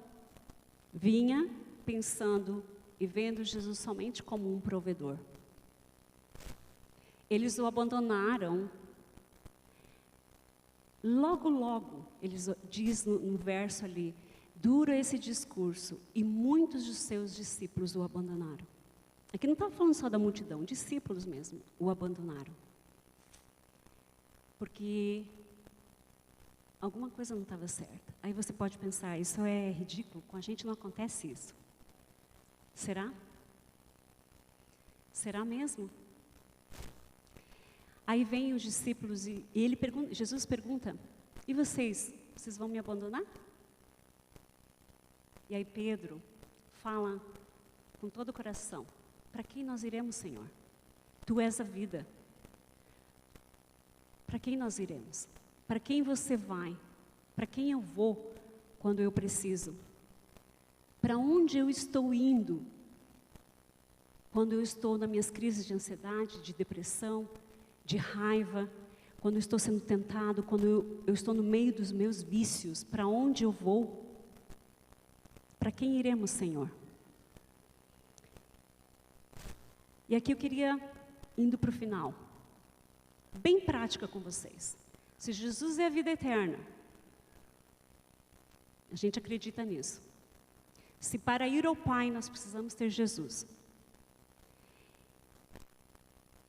vinha pensando e vendo Jesus somente como um provedor. Eles o abandonaram. Logo, eles diz no verso ali, dura esse discurso, e muitos dos seus discípulos o abandonaram. Aqui não está falando só da multidão, discípulos mesmo o abandonaram. Porque alguma coisa não estava certa. Aí você pode pensar, isso é ridículo, com a gente não acontece isso. Será? Será mesmo? Aí vem os discípulos e Jesus pergunta, e vocês vão me abandonar? E aí Pedro fala com todo o coração, para quem nós iremos, Senhor? Tu és a vida. Para quem nós iremos? Para quem você vai? Para quem eu vou quando eu preciso? Para onde eu estou indo? quando eu estou nas minhas crises de ansiedade, de depressão, de raiva, quando eu estou sendo tentado, quando eu estou no meio dos meus vícios, para onde eu vou? Para quem iremos, Senhor? E aqui eu queria, indo para o final, bem prática com vocês. Se Jesus é a vida eterna, a gente acredita nisso. Se para ir ao Pai nós precisamos ter Jesus.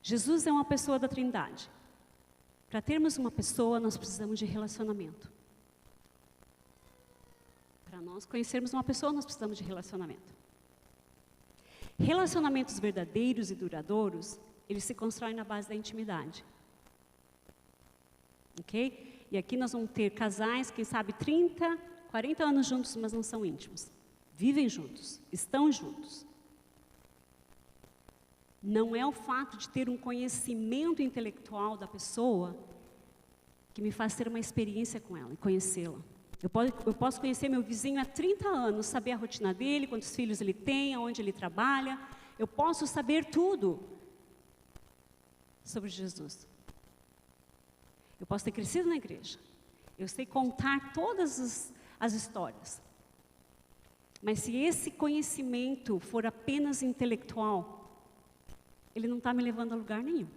Jesus é uma pessoa da Trindade. Para termos uma pessoa, nós precisamos de relacionamento. Para nós conhecermos uma pessoa, nós precisamos de relacionamento. Relacionamentos verdadeiros e duradouros, eles se constroem na base da intimidade. Ok? E aqui nós vamos ter casais, quem sabe 30, 40 anos juntos, mas não são íntimos. Vivem juntos, estão juntos. Não é o fato de ter um conhecimento intelectual da pessoa que me faz ter uma experiência com ela e conhecê-la. Eu posso conhecer meu vizinho há 30 anos, saber a rotina dele, quantos filhos ele tem, aonde ele trabalha. Eu posso saber tudo sobre Jesus. Eu posso ter crescido na igreja. Eu sei contar todas as histórias. Mas se esse conhecimento for apenas intelectual, ele não está me levando a lugar nenhum.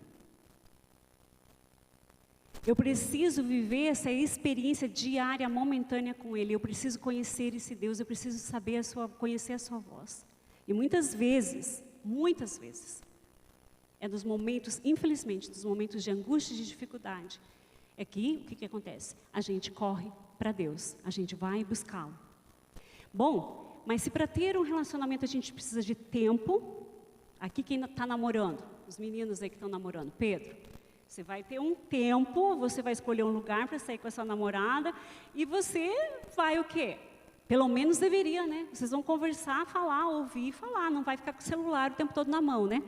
Eu preciso viver essa experiência diária, momentânea com Ele. Eu preciso conhecer esse Deus, eu preciso saber conhecer a sua voz. E muitas vezes, é dos momentos, infelizmente, dos momentos de angústia e de dificuldade, é que, o que acontece? A gente corre para Deus, a gente vai buscá-lo. Bom, mas se para ter um relacionamento a gente precisa de tempo, aqui quem está namorando, os meninos aí que estão namorando, Pedro, você vai ter um tempo, você vai escolher um lugar para sair com a sua namorada e você vai o quê? Pelo menos deveria, né? Vocês vão conversar, falar, ouvir, falar, não vai ficar com o celular o tempo todo na mão, né?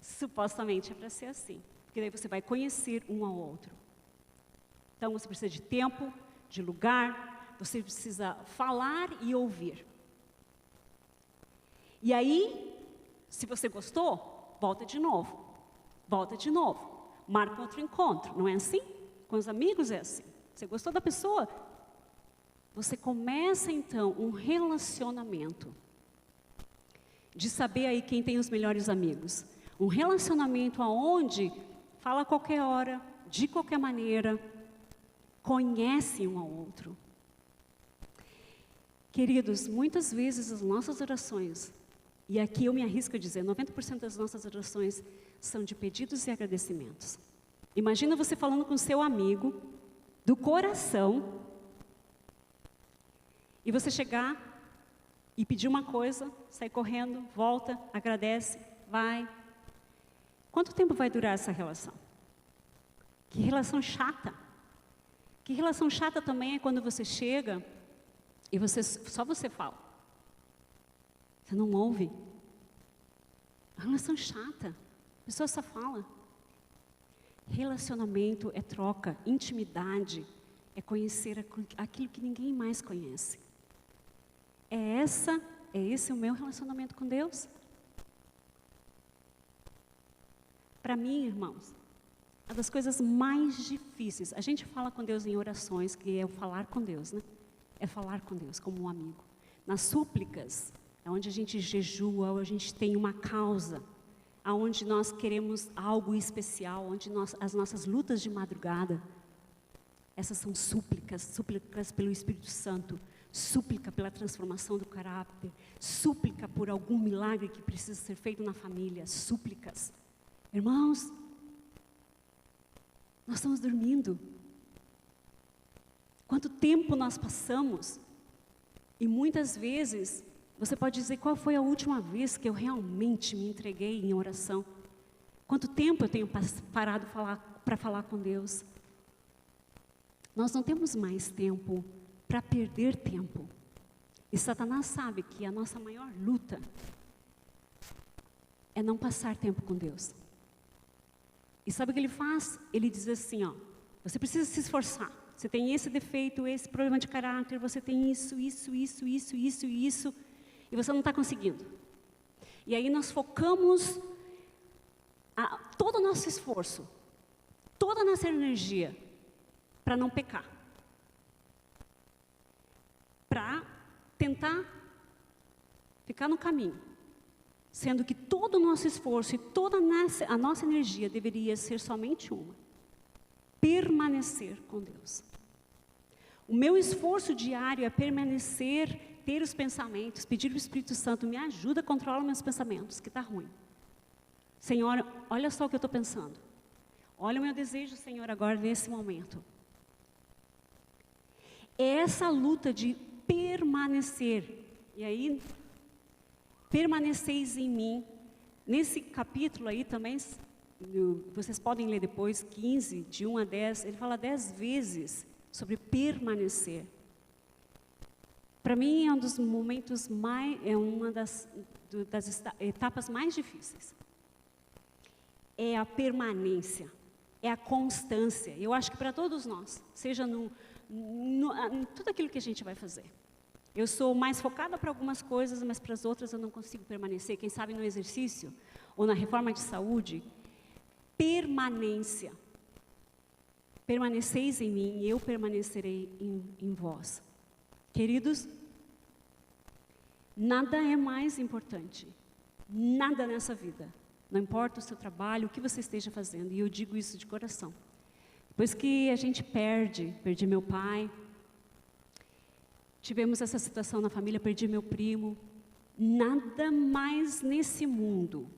Supostamente é para ser assim, porque daí você vai conhecer um ao outro. Então você precisa de tempo, de lugar, você precisa falar e ouvir. E aí, se você gostou, volta de novo. Volta de novo. Marca outro encontro. Não é assim? Com os amigos é assim. Você gostou da pessoa? Você começa, então, um relacionamento. De saber aí quem tem os melhores amigos. Um relacionamento onde fala a qualquer hora, de qualquer maneira, conhece um ao outro. Queridos, muitas vezes as nossas orações, e aqui eu me arrisco a dizer, 90% das nossas orações são de pedidos e agradecimentos. Imagina você falando com seu amigo, do coração, e você chegar e pedir uma coisa, sair correndo, volta, agradece, vai. Quanto tempo vai durar essa relação? Que relação chata. Que relação chata também é quando você chega e só você fala. Você não ouve. É uma relação chata. A pessoa só fala. Relacionamento é troca, intimidade é conhecer aquilo que ninguém mais conhece. É esse o meu relacionamento com Deus? Para mim, irmãos, uma das coisas mais difíceis, a gente fala com Deus em orações, que é o falar com Deus, né? É falar com Deus como um amigo. Nas súplicas, é onde a gente jejua, onde a gente tem uma causa, aonde nós queremos algo especial, onde as nossas lutas de madrugada, essas são súplicas pelo Espírito Santo, súplica pela transformação do caráter, súplica por algum milagre que precisa ser feito na família, súplicas. Irmãos, nós estamos dormindo. Quanto tempo nós passamos? E muitas vezes, você pode dizer, qual foi a última vez que eu realmente me entreguei em oração? Quanto tempo eu tenho parado para falar com Deus? Nós não temos mais tempo para perder tempo. E Satanás sabe que a nossa maior luta é não passar tempo com Deus. E sabe o que ele faz? Ele diz assim, ó, você precisa se esforçar. Você tem esse defeito, esse problema de caráter, você tem isso, e você não está conseguindo. E aí nós focamos todo o nosso esforço, toda a nossa energia para não pecar. Para tentar ficar no caminho. Sendo que todo o nosso esforço e toda a nossa energia deveria ser somente uma: permanecer com Deus. O meu esforço diário é permanecer, ter os pensamentos, pedir ao Espírito Santo, me ajuda a controlar meus pensamentos, que está ruim. Senhor, olha só o que eu estou pensando. Olha o meu desejo, Senhor, agora nesse momento. É essa luta de permanecer. E aí, permaneceis em mim. Nesse capítulo aí também, vocês podem ler depois, 15, de 1 a 10, ele fala 10 vezes sobre permanecer. Para mim é um dos momentos uma das etapas mais difíceis. É a permanência, é a constância. Eu acho que para todos nós, seja em tudo aquilo que a gente vai fazer. Eu sou mais focada para algumas coisas, mas para as outras eu não consigo permanecer. Quem sabe no exercício ou na reforma de saúde, permanência. Permaneceis em mim e eu permanecerei em vós. Queridos, nada é mais importante, nada nessa vida. Não importa o seu trabalho, o que você esteja fazendo, e eu digo isso de coração. Depois que a gente perdi meu pai, tivemos essa situação na família, perdi meu primo, nada mais nesse mundo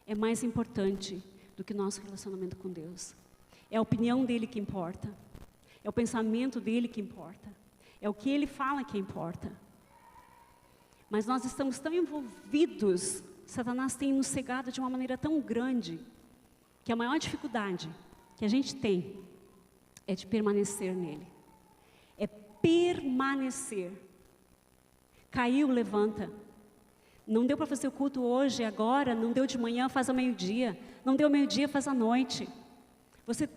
é mais importante do que nosso relacionamento com Deus. É a opinião dele que importa, é o pensamento dele que importa, é o que ele fala que importa. Mas nós estamos tão envolvidos, Satanás tem nos cegado de uma maneira tão grande, que a maior dificuldade que a gente tem é de permanecer nele. É permanecer. Caiu, levanta. Não deu para fazer o culto hoje, agora, não deu de manhã, faz ao meio-dia. Não deu ao meio-dia, faz à noite. Você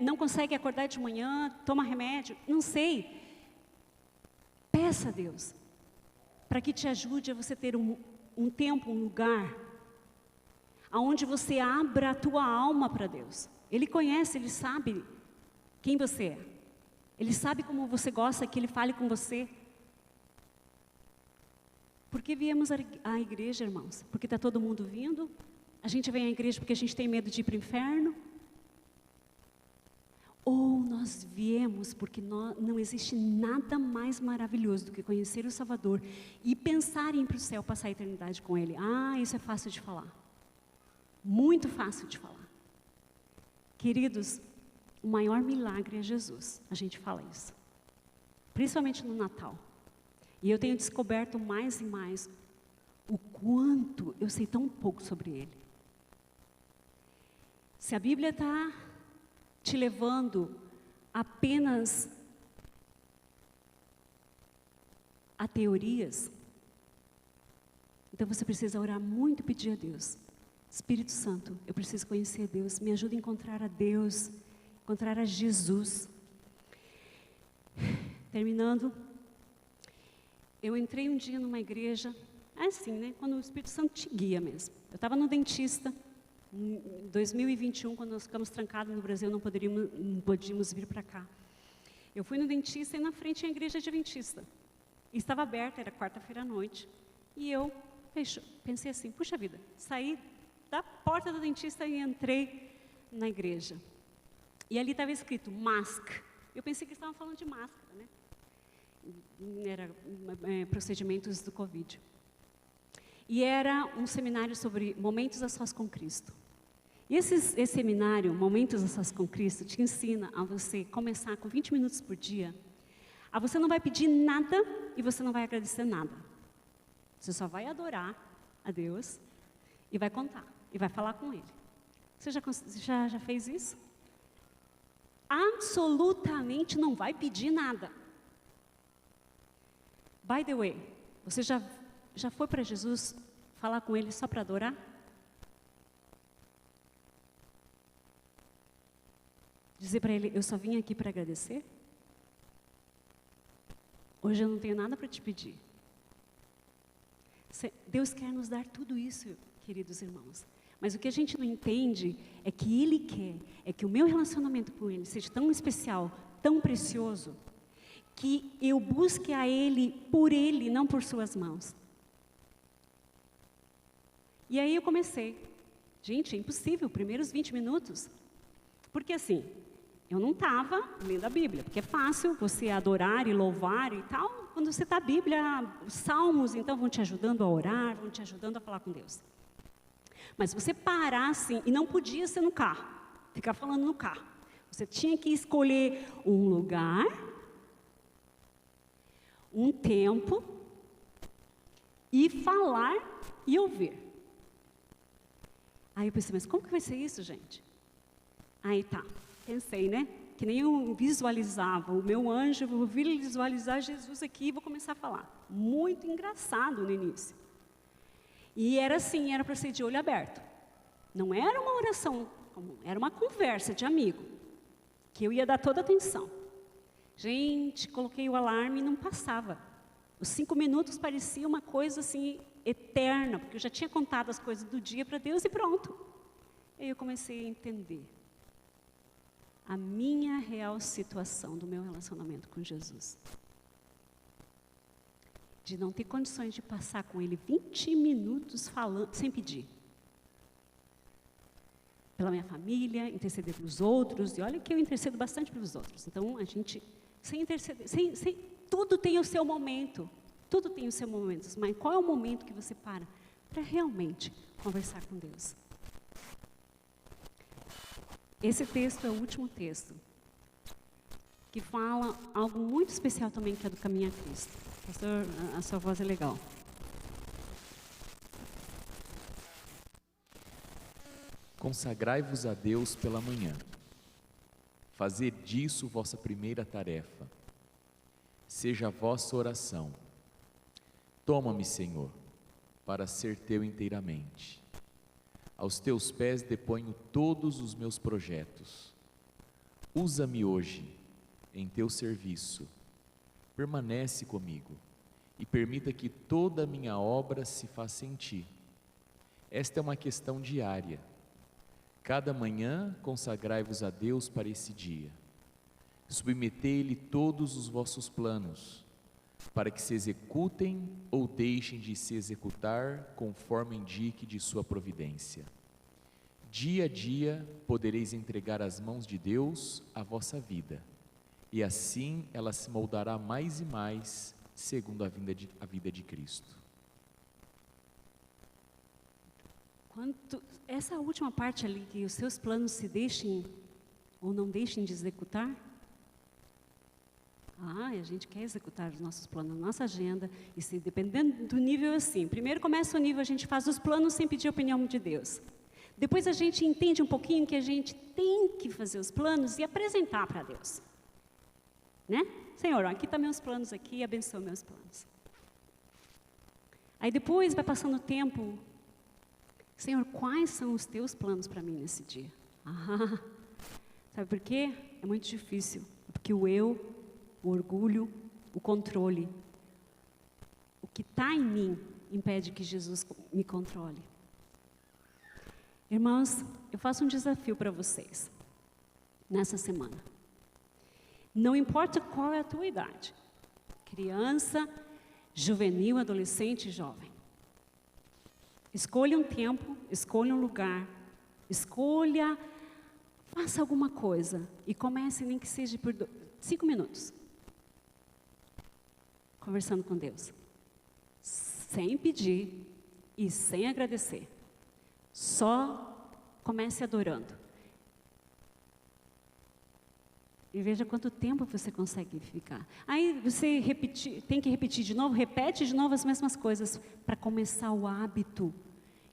não consegue acordar de manhã, toma remédio, não sei. Peça a Deus para que te ajude a você ter um tempo, um lugar, aonde você abra a tua alma para Deus. Ele conhece, Ele sabe quem você é. Ele sabe como você gosta que Ele fale com você. Por que viemos à igreja, irmãos? Porque está todo mundo vindo? A gente vem à igreja porque a gente tem medo de ir para o inferno? Ou nós viemos porque não existe nada mais maravilhoso do que conhecer o Salvador e pensar em ir para o céu, passar a eternidade com Ele. Isso é fácil de falar. Muito fácil de falar. Queridos, o maior milagre é Jesus. A gente fala isso. Principalmente no Natal. E eu tenho descoberto mais e mais o quanto eu sei tão pouco sobre Ele. Se a Bíblia está te levando apenas a teorias, então você precisa orar muito e pedir a Deus: Espírito Santo, eu preciso conhecer Deus, me ajuda a encontrar a Deus, encontrar a Jesus. Terminando, eu entrei um dia numa igreja, assim, né, quando o Espírito Santo te guia mesmo. Eu estava no dentista, em 2021, quando nós ficamos trancados no Brasil, não podíamos vir para cá. Eu fui no dentista e na frente tinha a igreja adventista. E estava aberta, era quarta-feira à noite. E eu pensei assim, puxa vida, saí da porta do dentista e entrei na igreja. E ali estava escrito, mask. Eu pensei que eles estavam falando de máscara, né? Era procedimentos do Covid. E era um seminário sobre momentos a sós com Cristo. E esse seminário, Momentos a Sós com Cristo, te ensina a você começar com 20 minutos por dia. Você não vai pedir nada e você não vai agradecer nada. Você só vai adorar a Deus e vai contar, e vai falar com Ele. Você já fez isso? Absolutamente não vai pedir nada. By the way, você já foi para Jesus falar com Ele só para adorar? Dizer para Ele, eu só vim aqui para agradecer? Hoje eu não tenho nada para te pedir. Deus quer nos dar tudo isso, queridos irmãos. Mas o que a gente não entende é que Ele quer, é que o meu relacionamento com Ele seja tão especial, tão precioso, que eu busque a Ele por Ele, não por suas mãos. E aí eu comecei. Gente, é impossível, primeiros 20 minutos. Porque assim, eu não estava lendo a Bíblia, porque é fácil você adorar e louvar e tal. Quando você está a Bíblia, os salmos, então, vão te ajudando a orar, vão te ajudando a falar com Deus. Mas você parar assim, e não podia ser no carro, ficar falando no carro. Você tinha que escolher um lugar, um tempo, e falar e ouvir. Aí eu pensei, mas como que vai ser isso, gente? Aí tá, pensei, né? Que nem eu visualizava o meu anjo, eu vou visualizar Jesus aqui e vou começar a falar. Muito engraçado no início. E era assim, era para ser de olho aberto. Não era uma oração comum, era uma conversa de amigo, que eu ia dar toda a atenção. Gente, coloquei o alarme e não passava. Os 5 minutos parecia uma coisa assim, eterna, porque eu já tinha contado as coisas do dia para Deus e pronto. E aí eu comecei a entender a minha real situação do meu relacionamento com Jesus. De não ter condições de passar com Ele 20 minutos falando, sem pedir. Pela minha família, interceder pelos outros, e olha que eu intercedo bastante pelos outros. Então, a gente, sem interceder, tudo tem o seu momento. Tudo tem o seu momento. Mas qual é o momento que você para realmente conversar com Deus? Esse texto é o último texto, que fala algo muito especial também, que é do Caminho a Cristo. Pastor, a sua voz é legal. Consagrai-vos a Deus pela manhã. Fazer disso vossa primeira tarefa. Seja a vossa oração. Toma-me, Senhor, para ser teu inteiramente. Aos teus pés deponho todos os meus projetos. Usa-me hoje em teu serviço. Permanece comigo e permita que toda a minha obra se faça em ti. Esta é uma questão diária. Cada manhã consagrai-vos a Deus para esse dia. Submetei-lhe todos os vossos planos, para que se executem ou deixem de se executar conforme indique de sua providência. Dia a dia podereis entregar às mãos de Deus a vossa vida, e assim ela se moldará mais e mais segundo a vida de Cristo. Essa última parte ali, que os seus planos se deixem ou não deixem de executar, a gente quer executar os nossos planos, a nossa agenda, e se dependendo do nível assim, primeiro começa o nível, a gente faz os planos sem pedir a opinião de Deus. Depois a gente entende um pouquinho que a gente tem que fazer os planos e apresentar para Deus. Né? Senhor, aqui estão meus planos aqui, abençoa meus planos. Aí depois vai passando o tempo, Senhor, quais são os teus planos para mim nesse dia? Sabe por quê? É muito difícil, porque o eu, o orgulho, o controle, o que está em mim impede que Jesus me controle. Irmãos, eu faço um desafio para vocês nessa semana. Não importa qual é a tua idade, criança, juvenil, adolescente, jovem. Escolha um tempo, escolha um lugar, faça alguma coisa e comece, nem que seja por 5 minutos. Conversando com Deus, sem pedir e sem agradecer, só comece adorando. E veja quanto tempo você consegue ficar. Aí você tem que repetir de novo, repete de novo as mesmas coisas, para começar o hábito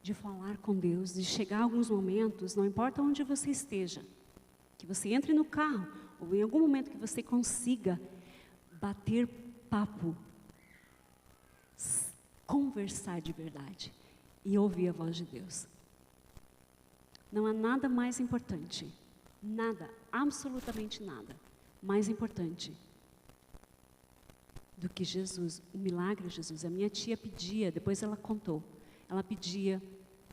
de falar com Deus, de chegar a alguns momentos, não importa onde você esteja, que você entre no carro, ou em algum momento que você consiga bater papo, conversar de verdade e ouvir a voz de Deus. Não há nada mais importante, nada, absolutamente nada mais importante do que Jesus, o milagre de Jesus. A minha tia pedia, depois ela contou, ela pedia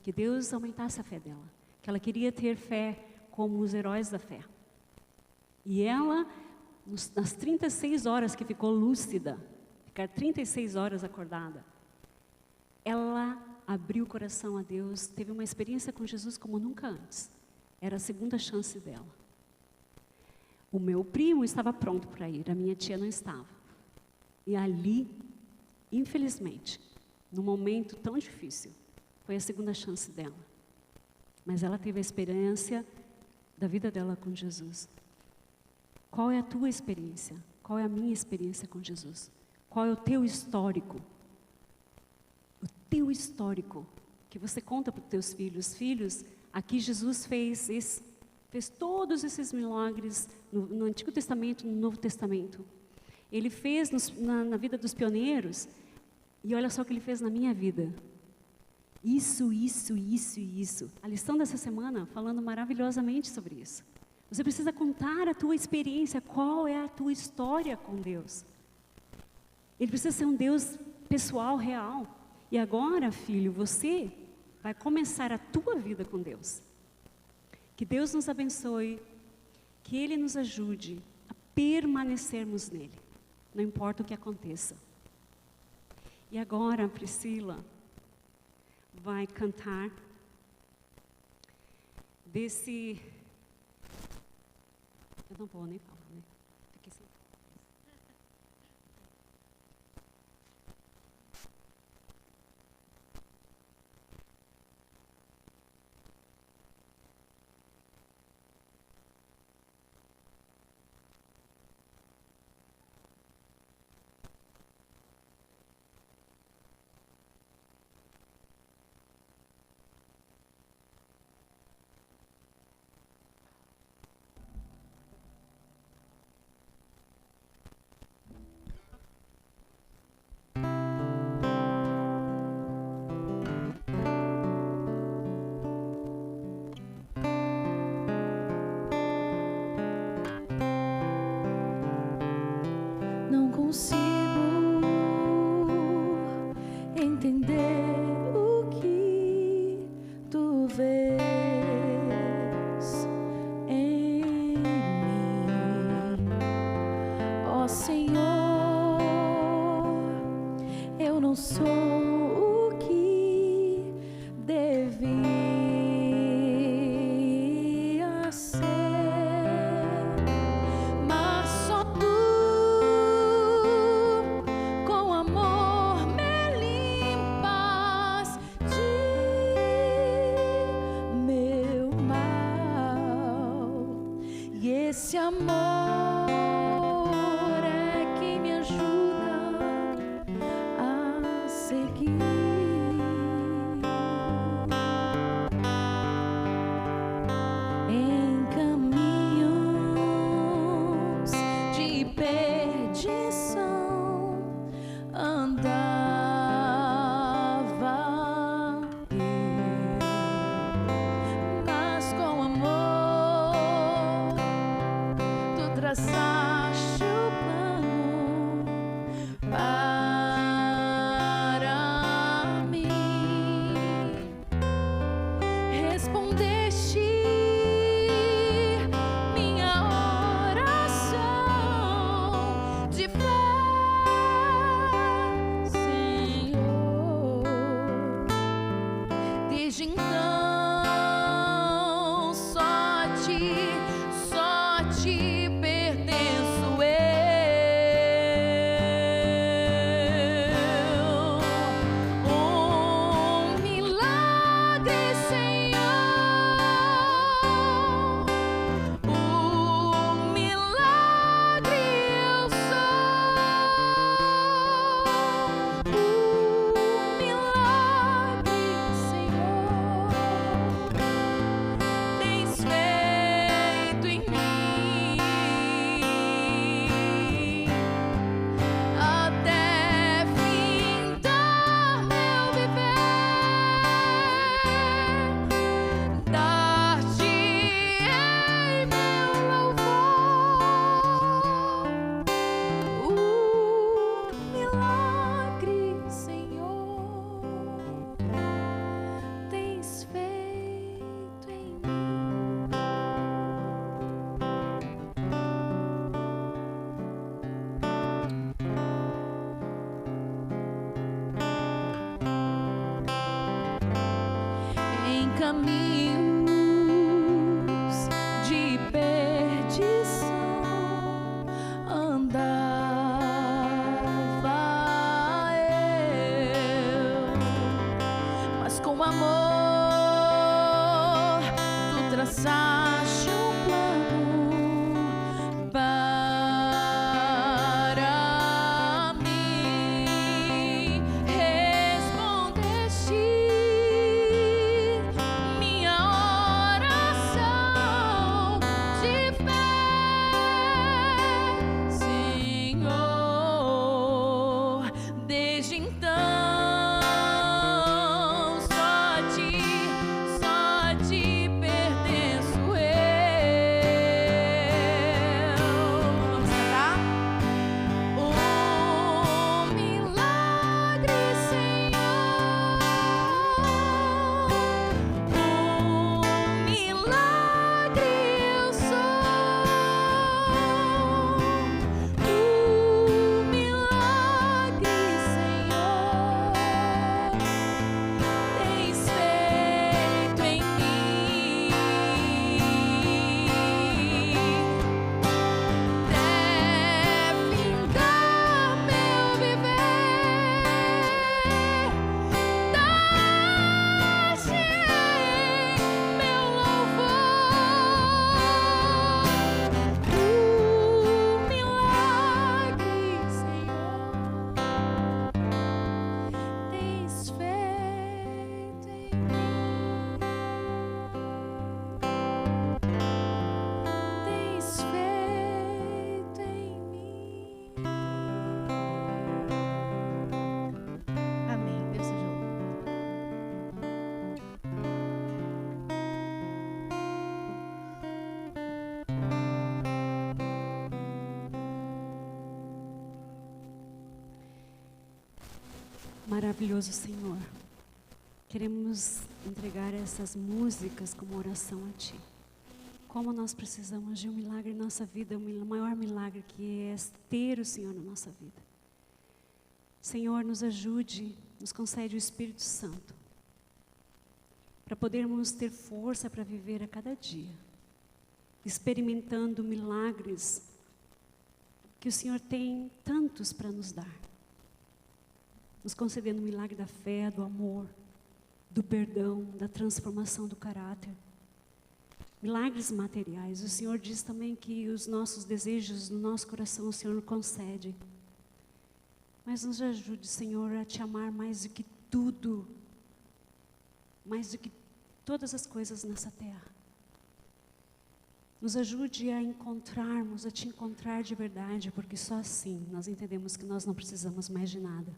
que Deus aumentasse a fé dela, que ela queria ter fé como os heróis da fé. E ela, nas 36 horas que ficou lúcida, ficar 36 horas acordada, ela abriu o coração a Deus, teve uma experiência com Jesus como nunca antes. Era a segunda chance dela. O meu primo estava pronto para ir, a minha tia não estava. E ali, infelizmente, num momento tão difícil, foi a segunda chance dela. Mas ela teve a experiência da vida dela com Jesus. Qual é a tua experiência? Qual é a minha experiência com Jesus? Qual é o teu histórico? O teu histórico que você conta para os teus filhos. Filhos, aqui Jesus fez todos esses milagres no Antigo Testamento, no Novo Testamento. Ele fez na vida dos pioneiros, e olha só o que ele fez na minha vida. Isso. A lição dessa semana falando maravilhosamente sobre isso. Você precisa contar a tua experiência, qual é a tua história com Deus. Ele precisa ser um Deus pessoal, real. E agora, filho, você vai começar a tua vida com Deus. Que Deus nos abençoe, que Ele nos ajude a permanecermos nele, não importa o que aconteça. E agora a Priscila vai cantar desse... Eu não vou nem falar, né? Fiquei sem... Não consigo entender o que tu vês em mim, ó Senhor. Eu não sou o que devia ser, mas só tu com amor me limpas de meu mal, e esse amor é quem me ajuda a seguir. Em caminhos de perdição andava eu, mas com amor tu caminhos de perdição andava eu, mas com amor tu traçaste um plano para mim, respondeste minha oração de fé, Senhor. Desde então só te pertenço eu. Vamos cantar? O milagre, Senhor, o milagre eu sou, o milagre, Senhor, tens feito em mim. Até findar meu viver, dá-te meu louvor. O milagre, Senhor, tens feito em mim. Tens feito em mim. Amém. Deus seja louvado. Maravilhoso Senhor, queremos entregar essas músicas como oração a Ti. Como nós precisamos de um milagre em nossa vida, o maior milagre que é ter o Senhor na nossa vida. Senhor, nos ajude, nos concede o Espírito Santo, para podermos ter força para viver a cada dia, experimentando milagres que o Senhor tem tantos para nos dar. Nos concedendo o milagre da fé, do amor, do perdão, da transformação do caráter. Milagres materiais. O Senhor diz também que os nossos desejos no nosso coração o Senhor nos concede. Mas nos ajude, Senhor, a Te amar mais do que tudo, mais do que todas as coisas nessa terra. Nos ajude a encontrarmos, a Te encontrar de verdade, porque só assim nós entendemos que nós não precisamos mais de nada.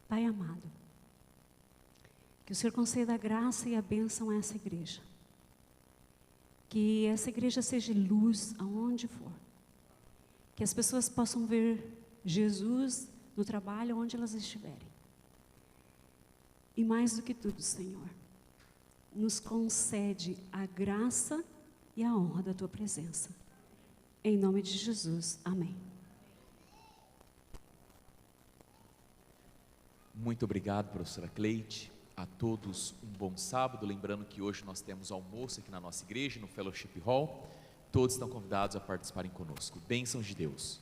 Pai amado, que o Senhor conceda a graça e a bênção a essa igreja. Que essa igreja seja luz aonde for. Que as pessoas possam ver Jesus no trabalho onde elas estiverem. E mais do que tudo, Senhor, nos concede a graça e a honra da Tua presença. Em nome de Jesus, amém. Muito obrigado, professora Cleide. A todos um bom sábado. Lembrando que hoje nós temos almoço aqui na nossa igreja, no Fellowship Hall. Todos estão convidados a participarem conosco. Bênçãos de Deus.